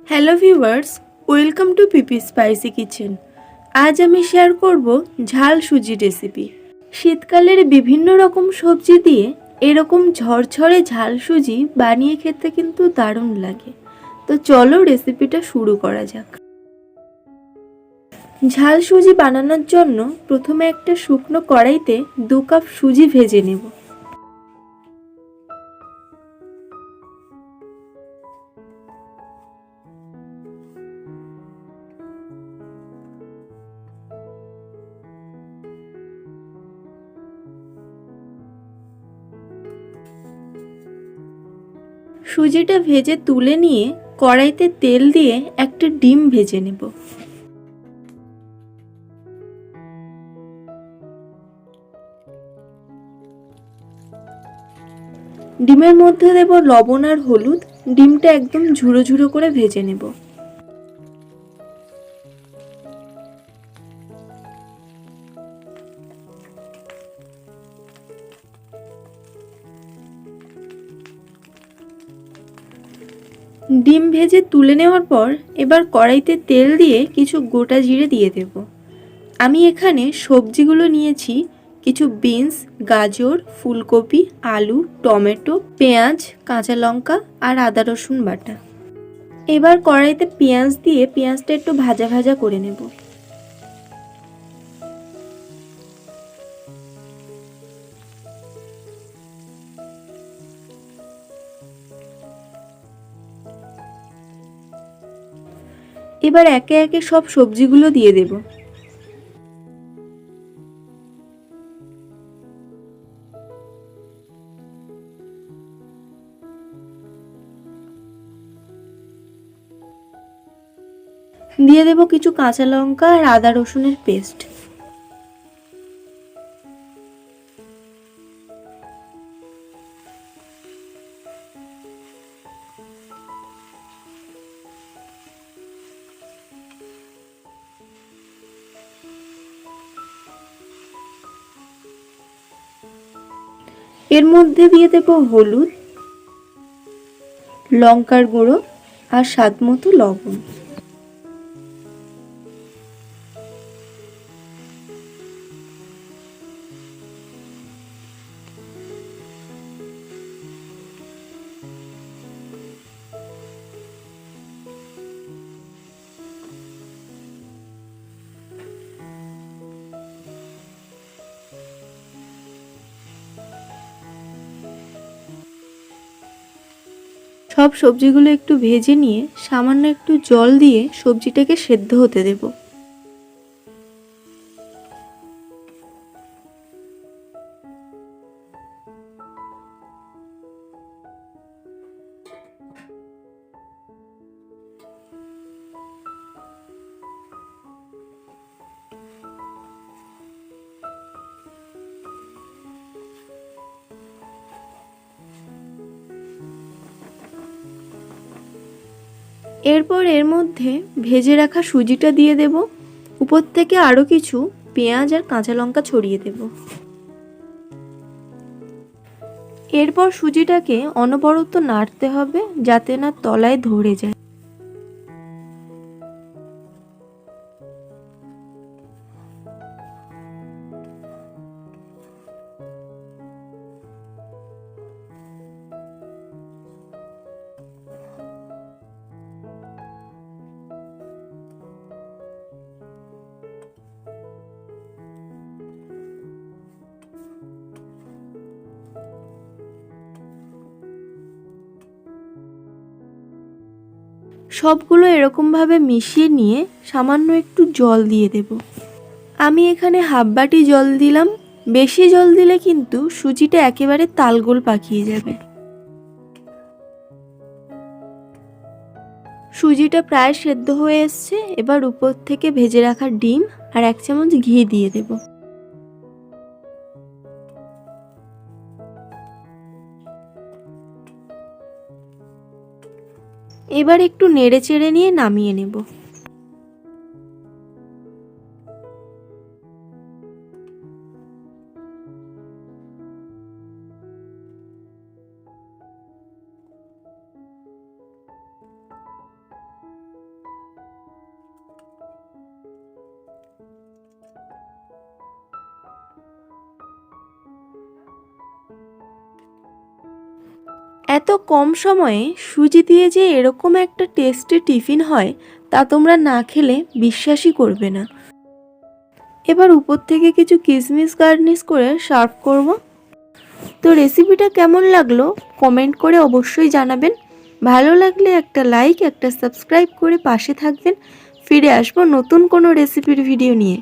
Hello viewers, welcome to PP spicy kitchen. আজ আমি share করব ঝাল সুজি রেসিপি। শীতকালের বিভিন্ন রকম সবজি দিয়ে এরকম ঝরঝরে ঝাল সুজি বানিয়ে খেতে কিন্তু দারুণ লাগে। তো চলো রেসিপিটা শুরু করা যাক। ঝাল সুজি বানানোর জন্য প্রথমে একটা শুকনো কড়াইতে 2 কাপ সুজি ভেজে নেব। সুজিটা ভেজে তুলে নিয়ে কড়াইতে তেল দিয়ে একটা ডিম ভেজে নেব। ডিমের মধ্যে দেব লবণ আর হলুদ। ডিমটা একদম ঝুরো ঝুরো করে ভেজে নেব। ডিম ভেজে তুলে নেওয়ার পর এবার কড়াইতে তেল দিয়ে কিছু গোটা জিরে দিয়ে দেব। আমি এখানে সবজিগুলো নিয়েছি, কিছু বিনস, গাজর, ফুলকপি, আলু, টমেটো, পেঁয়াজ, কাঁচা লঙ্কা আর আদা রসুন বাটা। এবার কড়াইতে পেঁয়াজ দিয়ে পেঁয়াজটা একটু ভাজা ভাজা করে নেব। এবার একে একে সব সবজিগুলো দিয়ে দেব। দিয়ে দেব কিছু কাঁচা লঙ্কা আর আদা রসুনের পেস্ট। এর মধ্যে দিয়ে দেব হলুদ, লঙ্কার গুঁড়ো আর স্বাদ মতো লবণ। সব সবজিগুলো একটু ভেজে নিয়ে সামান্য একটু জল দিয়ে সবজিটাকে সেদ্ধ হতে দেব। এরপর এর মধ্যে ভেজে রাখা সুজিটা দিয়ে দেব। উপর থেকে আরও কিছু পেঁয়াজ আর কাঁচা লঙ্কা ছড়িয়ে দেব। এরপর সুজিটাকে অনবরত নাড়তে হবে যাতে না তলায় ধরে যায়। সবগুলো এরকমভাবে মিশিয়ে নিয়ে সামান্য একটু জল দিয়ে দেব। আমি এখানে হাফ বাটি জল দিলাম। বেশি জল দিলে কিন্তু সুজিটা একেবারে তালগোল পাকিয়ে যাবে। সুজিটা প্রায় সেদ্ধ হয়ে এসছে। এবার উপর থেকে ভেজে রাখা ডিম আর 1 চামচ ঘি দিয়ে দেব। এবার একটু নেড়ে চেড়ে নিয়ে নামিয়ে নেব। এত কম সময়ে সুজি দিয়ে যে এরকম একটা টেস্টি টিফিন হয় তা তোমরা না খেলে বিশ্বাসই করবে না। এবার উপর থেকে কিছু কিশমিশ গার্নিশ করে সার্ভ করব। তো রেসিপিটা কেমন লাগলো কমেন্ট করে অবশ্যই জানাবেন। ভালো লাগলে একটা লাইক, একটা সাবস্ক্রাইব করে পাশে থাকবেন। ফিরে আসবো নতুন কোনো রেসিপির ভিডিও নিয়ে।